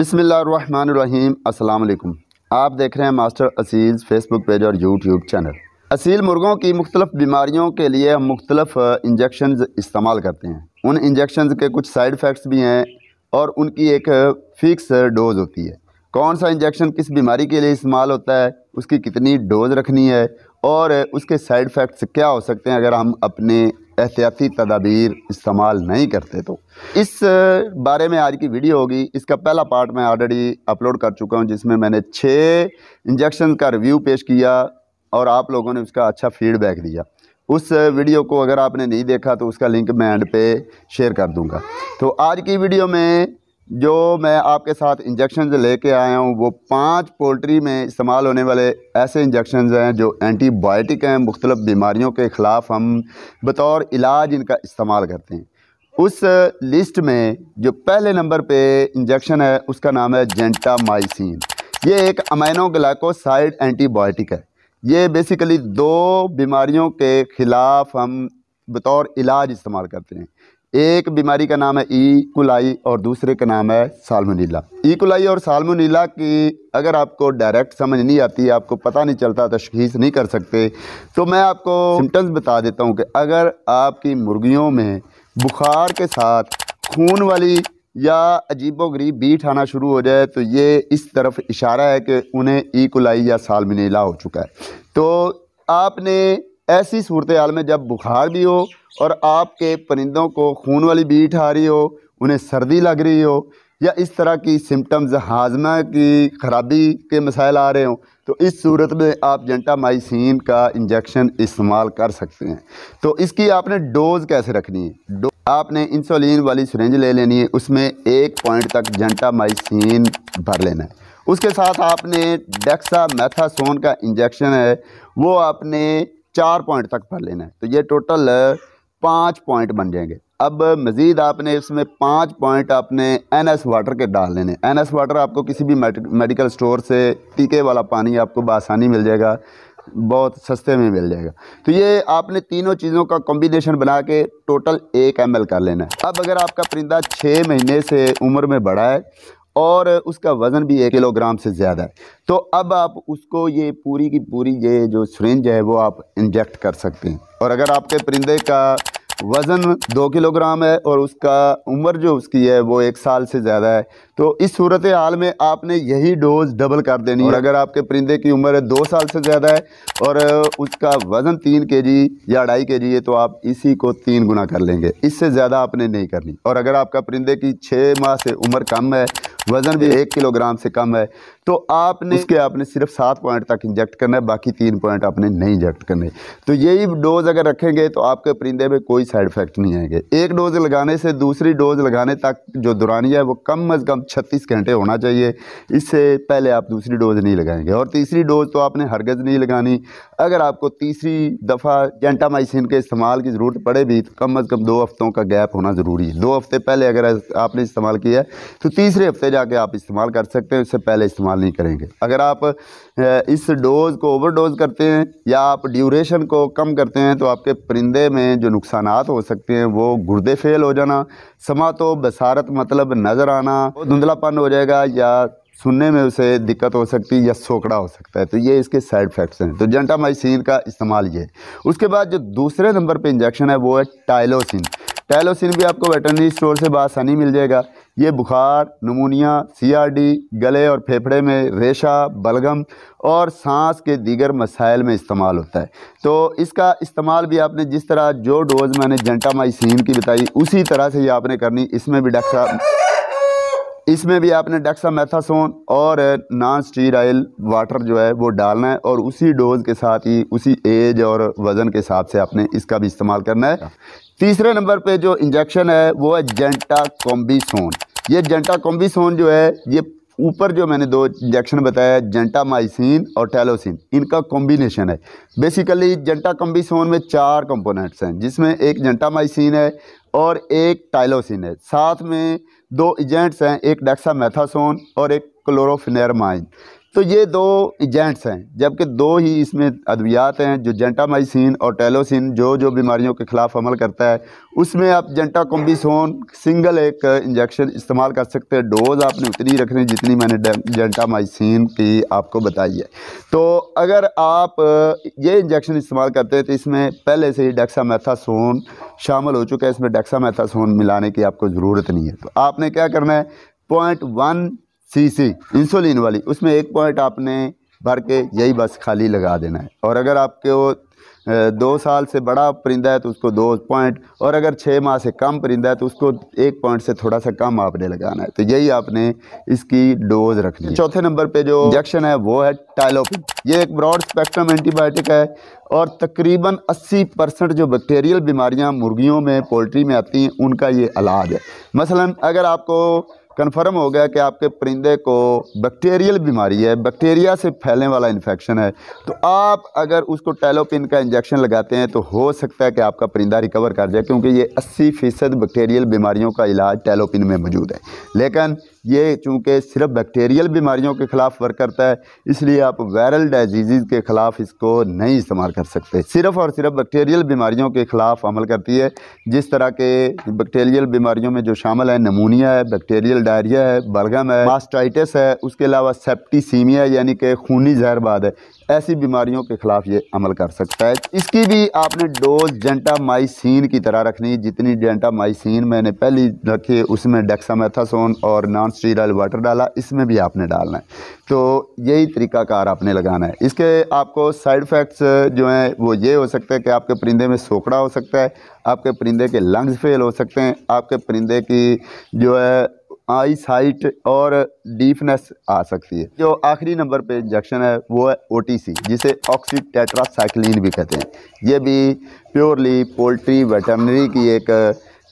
बिस्मिल्लाहिर्रहमानिर्रहीम। अस्सलाम वालेकुम। आप देख रहे हैं मास्टर असील फेसबुक पेज और यूट्यूब चैनल। असील मुर्गों की मुख्तलिफ बीमारियों के लिए हम मुख्तलिफ इंजेक्शंस इस्तेमाल करते हैं। उन इंजेक्शंस के कुछ साइड इफ़ेक्ट्स भी हैं और उनकी एक फ़िक्स डोज़ होती है। कौन सा इंजेक्शन किस बीमारी के लिए इस्तेमाल होता है, उसकी कितनी डोज़ रखनी है और उसके साइड इफ़ेक्ट्स क्या हो सकते हैं अगर हम अपने एहतियाती तदाबीर इस्तेमाल नहीं करते। तो इस बारे में आज की वीडियो होगी। इसका पहला पार्ट मैं ऑलरेडी अपलोड कर चुका हूं, जिसमें मैंने 6 इंजेक्शन का रिव्यू पेश किया और आप लोगों ने उसका अच्छा फीडबैक दिया। उस वीडियो को अगर आपने नहीं देखा तो उसका लिंक मैं एंड पे शेयर कर दूंगा। तो आज की वीडियो में जो मैं आपके साथ इंजेक्शन लेके आया हूँ वो 5 पोल्ट्री में इस्तेमाल होने वाले ऐसे इंजेक्शन हैं जो एंटीबायोटिक हैं। मुख्तलिफ बीमारियों के ख़िलाफ़ हम बतौर इलाज इनका इस्तेमाल करते हैं। उस लिस्ट में जो पहले नंबर पे इंजेक्शन है उसका नाम है जेंटामाइसिन। ये एक अमीनो ग्लाइकोसाइड एंटीबायोटिक है। ये बेसिकली 2 बीमारियों के ख़िलाफ़ हम बतौर इलाज इस्तेमाल करते हैं। एक बीमारी का नाम है ई कोलाई और दूसरे का नाम है साल्मोनेला। ई कोलाई और साल्मोनेला की अगर आपको डायरेक्ट समझ नहीं आती, आपको पता नहीं चलता, तशख़ीस नहीं कर सकते, तो मैं आपको सिम्टम्स बता देता हूँ कि अगर आपकी मुर्गियों में बुखार के साथ खून वाली या अजीबोगरीब बीट आना शुरू हो जाए तो ये इस तरफ इशारा है कि उन्हें ई कोलाई या साल्मोनेला हो चुका है। तो आपने ऐसी सूरत हाल में जब बुखार भी हो और आपके परिंदों को खून वाली बीट आ रही हो, उन्हें सर्दी लग रही हो या इस तरह की सिम्टम्स हाजमा की ख़राबी के मसाइल आ रहे हों, तो इस सूरत में आप जेंटामाइसिन का इंजेक्शन इस्तेमाल कर सकते हैं। तो इसकी आपने डोज़ कैसे रखनी है? आपने इंसुलिन वाली सिरिंज ले लेनी है, उसमें 1 पॉइंट तक जेंटामाइसिन भर लेना है। उसके साथ आपने डेक्सामेथासोन का इंजेक्शन है वो आपने 4 पॉइंट तक भर लेना है। तो ये टोटल 5 पॉइंट बन जाएंगे। अब मज़ीद आपने इसमें 5 पॉइंट आपने NS वाटर के डाल लेने। NS वाटर आपको किसी भी मेडिकल स्टोर से टीके वाला पानी आपको बआसानी मिल जाएगा, बहुत सस्ते में मिल जाएगा। तो ये आपने तीनों चीज़ों का कॉम्बिनेशन बना के टोटल 1 ml कर लेना है। अब अगर आपका परिंदा 6 महीने से उम्र में बड़ा है और उसका वज़न भी 1 किलोग्राम से ज़्यादा है तो अब आप उसको ये पूरी की पूरी ये जो सिरिंज है वो आप इंजेक्ट कर सकते हैं। और अगर आपके परिंदे का वज़न 2 किलोग्राम है और उसका उम्र जो उसकी है वो 1 साल से ज़्यादा है तो इस सूरत हाल में आपने यही डोज़ डबल कर देनी है। और अगर आपके परिंदे की उम्र 2 साल से ज़्यादा है और उसका वज़न 3 kg या 2.5 kg है तो आप इसी को 3 गुना कर लेंगे, इससे ज़्यादा आपने नहीं करनी। और अगर आपका परिंदे की 6 माह से उम्र कम है, वज़न भी 1 किलोग्राम से कम है तो आपने सिर्फ 7 पॉइंट तक इंजेक्ट करना है, बाकी 3 पॉइंट आपने नहीं इंजेक्ट करने। तो यही डोज़ अगर रखेंगे तो आपके परिंदे में कोई साइड इफ़ेक्ट नहीं आएंगे। एक डोज़ लगाने से दूसरी डोज़ लगाने तक जो दौरानिया है वो कम अज़ कम 36 घंटे होना चाहिए, इससे पहले आप दूसरी डोज़ नहीं लगाएंगे। और तीसरी डोज़ तो आपने हरगज़ नहीं लगानी। अगर आपको तीसरी दफ़ा जेंटामाइसिन के इस्तेमाल की ज़रूरत पड़े भी तो कम अज़ कम 2 हफ्तों का गैप होना ज़रूरी है। 2 हफ्ते पहले अगर आपने इस्तेमाल किया है तो तीसरे हफ्ते जाके आप इस्तेमाल कर सकते हैं, उससे पहले इस्तेमाल नहीं करेंगे। अगर आप इस डोज़ को ओवरडोज़ करते हैं या आप ड्यूरेशन को कम करते हैं तो आपके परिंदे में जो नुकसानात हो सकते हैं वो गुर्दे फेल हो जाना, समातो बसारत मतलब नज़र आना, धुंधलापन हो जाएगा या सुनने में उसे दिक्कत हो सकती है या सोकड़ा हो सकता है। तो ये इसके साइड इफ़ेक्ट्स हैं। तो जेंटामाइसिन का इस्तेमाल ये है। उसके बाद जो दूसरे नंबर पे इंजेक्शन है वो है टाइलोसिन। टाइलोसिन भी आपको वेटरनरी स्टोर से बआसानी मिल जाएगा। ये बुखार, नमूनिया, CRD, गले और फेफड़े में रेशा, बलगम और सांस के दीगर मसाइल में इस्तेमाल होता है। तो इसका इस्तेमाल भी आपने जिस तरह जो डोज़ मैंने जेंटामाइसिन की बताई उसी तरह से ही आपने करनी। इसमें भी आपने डेक्सामेथासोन और नॉन स्टीराइल वाटर जो है वो डालना है और उसी डोज़ के साथ ही उसी एज और वज़न के हिसाब से आपने इसका भी इस्तेमाल करना है। तीसरे नंबर पे जो इंजेक्शन है वो है जेंटाकोम्बिसोन। ये जेंटाकोम्बिसोन जो है ये ऊपर जो मैंने 2 इंजेक्शन बताया जेंटामाइसिन और टाइलोसिन, इनका कॉम्बिनेशन है। बेसिकली जेंटाकोम्बिसोन में 4 कंपोनेंट्स हैं जिसमें एक जेंटामाइसिन है और एक टाइलोसिन है, साथ में 2 एजेंट्स हैं, एक डेक्सामेथासोन और एक क्लोरोफेनेरमाइन। तो ये 2 एजेंट्स हैं, जबकि 2 ही इसमें अद्वियात हैं, जो जेंटामाइसिन और टेलोसिन जो बीमारियों के ख़िलाफ़ अमल करता है। उसमें आप जेंटाकोम्बिसोन सिंगल एक इंजेक्शन इस्तेमाल कर सकते हैं। डोज़ आपने उतनी रखनी जितनी मैंने जेंटामाइसिन की आपको बताई है। तो अगर आप ये इंजेक्शन इस्तेमाल करते हैं तो इसमें पहले से ही डेक्सामेथासोन शामिल हो चुका है, इसमें डेक्सामेथासोन मिलाने की आपको ज़रूरत नहीं है। तो आपने क्या करना है, 0.1 सीसी इंसुलिन वाली, उसमें 1 पॉइंट आपने भर के यही बस खाली लगा देना है। और अगर आपके वो 2 साल से बड़ा परिंदा है तो उसको 2 पॉइंट, और अगर 6 माह से कम परिंदा है तो उसको 1 पॉइंट से थोड़ा सा कम आपने लगाना है। तो यही आपने इसकी डोज रखनी है। चौथे नंबर पे जो इंजेक्शन है वो है टाइलोपिन। ये एक ब्रॉड स्पेक्ट्रम एंटीबायोटिक है और तकरीबन 80% जो बैक्टीरियल बीमारियां मुर्गियों में, पोल्ट्री में आती हैं उनका ये इलाज है। मसलन अगर आपको कन्फर्म हो गया कि आपके परिंदे को बैक्टीरियल बीमारी है, बैक्टीरिया से फैलने वाला इन्फेक्शन है, तो आप अगर उसको टाइलोपिन का इंजेक्शन लगाते हैं तो हो सकता है कि आपका परिंदा रिकवर कर जाए, क्योंकि ये 80% बैक्टीरियल बीमारियों का इलाज टाइलोपिन में मौजूद है। लेकिन ये चूँकि सिर्फ बैक्टीरियल बीमारियों के ख़िलाफ़ वर्क करता है, इसलिए आप वायरल डिजीज़ के ख़िलाफ़ इसको नहीं इस्तेमाल कर सकते। सिर्फ़ और सिर्फ बैक्टीरियल बीमारियों के ख़िलाफ़ अमल करती है। जिस तरह के बैक्टीरियल बीमारियों में जो शामिल है, नमूनिया है, बैक्टीरियल डायरिया है, बलगम है, मास्टाइटिस है, उसके अलावा सेप्टिसीमिया यानी कि खूनी जहरबाद है, ऐसी बीमारियों के ख़िलाफ़ ये अमल कर सकता है। इसकी भी आपने डोज जेंटामाइसिन की तरह रखनी है। जितनी जेंटामाइसिन मैंने पहली रखी है उसमें डेक्सामेथासोन और नॉन स्टीराइल वाटर डाला, इसमें भी आपने डालना है। तो यही तरीक़ाकार आपने लगाना है। इसके आपको साइड इफ़ेक्ट्स जो हैं वो ये हो सकता है कि आपके परिंदे में सोकड़ा हो सकता है, आपके परिंदे के लंग्स फेल हो सकते हैं, आपके परिंदे की जो है आई साइट और डीफनेस आ सकती है। जो आखिरी नंबर पे इंजेक्शन है वो है OTC, जिसे ऑक्सी टेट्रासाइक्लिन भी कहते हैं। ये भी प्योरली पोल्ट्री वेटरनरी की एक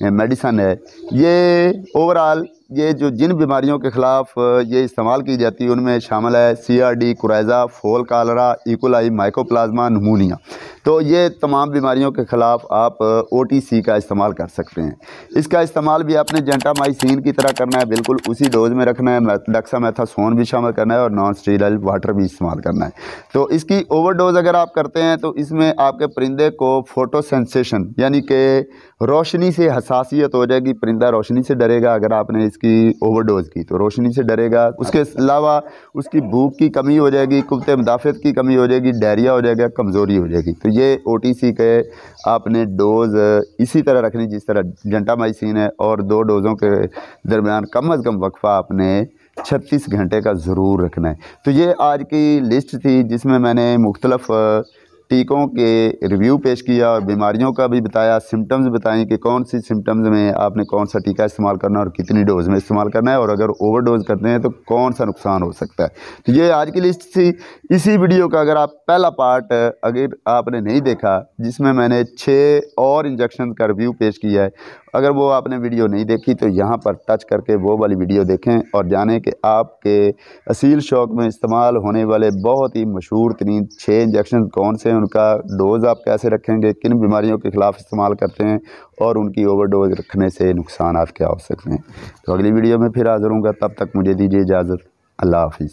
मेडिसन है। ये ओवरऑल ये जो जिन बीमारियों के ख़िलाफ़ ये इस्तेमाल की जाती है उनमें शामिल है CRD, कुराइज़ा, फोल कालरा, इकोलाई, माइकोप्लाज्मा, नमूनिया। तो ये तमाम बीमारियों के ख़िलाफ़ आप OTC का इस्तेमाल कर सकते हैं। इसका इस्तेमाल भी आपने जेंटामाइसिन की तरह करना है, बिल्कुल उसी डोज में रखना है। डेक्सामेथासोन भी शामिल करना है और नॉन स्टीराइल वाटर भी इस्तेमाल करना है। तो इसकी ओवरडोज अगर आप करते हैं तो इसमें आपके परिंदे को फोटोसेंसेशन यानी कि रोशनी से हसासियत हो जाएगी। परिंदा रोशनी से डरेगा अगर आपने इसकी ओवरडोज की, तो रोशनी से डरेगा। उसके अलावा उसकी भूख की कमी हो जाएगी, कुव्वत मुदाफ़त की कमी हो जाएगी, डायरिया हो जाएगा, कमज़ोरी हो जाएगी। तो ये OTC के आपने डोज़ इसी तरह रखनी जिस तरह जेंटामाइसिन है, और 2 डोज़ों के दरमियान कम अज़ कम वक्फ़ा आपने 36 घंटे का ज़रूर रखना है। तो ये आज की लिस्ट थी जिसमें मैंने मुख्तलिफ़ टीकों के रिव्यू पेश किया और बीमारियों का भी बताया, सिम्टम्स बताएं कि कौन सी सिम्टम्स में आपने कौन सा टीका इस्तेमाल करना है और कितनी डोज़ में इस्तेमाल करना है, और अगर ओवरडोज़ करते हैं तो कौन सा नुकसान हो सकता है। तो ये आज की लिस्ट थी। इसी वीडियो का अगर आप पहला पार्ट अगर आपने नहीं देखा, जिसमें मैंने 6 और इंजेक्शन का रिव्यू पेश किया है, अगर वो आपने वीडियो नहीं देखी तो यहाँ पर टच करके वो वाली वीडियो देखें और जानें कि आपके असील शौक में इस्तेमाल होने वाले बहुत ही मशहूर तरीन 6 इंजेक्शन कौन से हैं, उनका डोज़ आप कैसे रखेंगे, किन बीमारियों के ख़िलाफ़ इस्तेमाल करते हैं और उनकी ओवरडोज रखने से नुकसान क्या हो सकते हैं। तो अगली वीडियो में फिर हाज़िर होऊंगा, तब तक मुझे दीजिए इजाज़त। अल्लाह हाफ़िज़।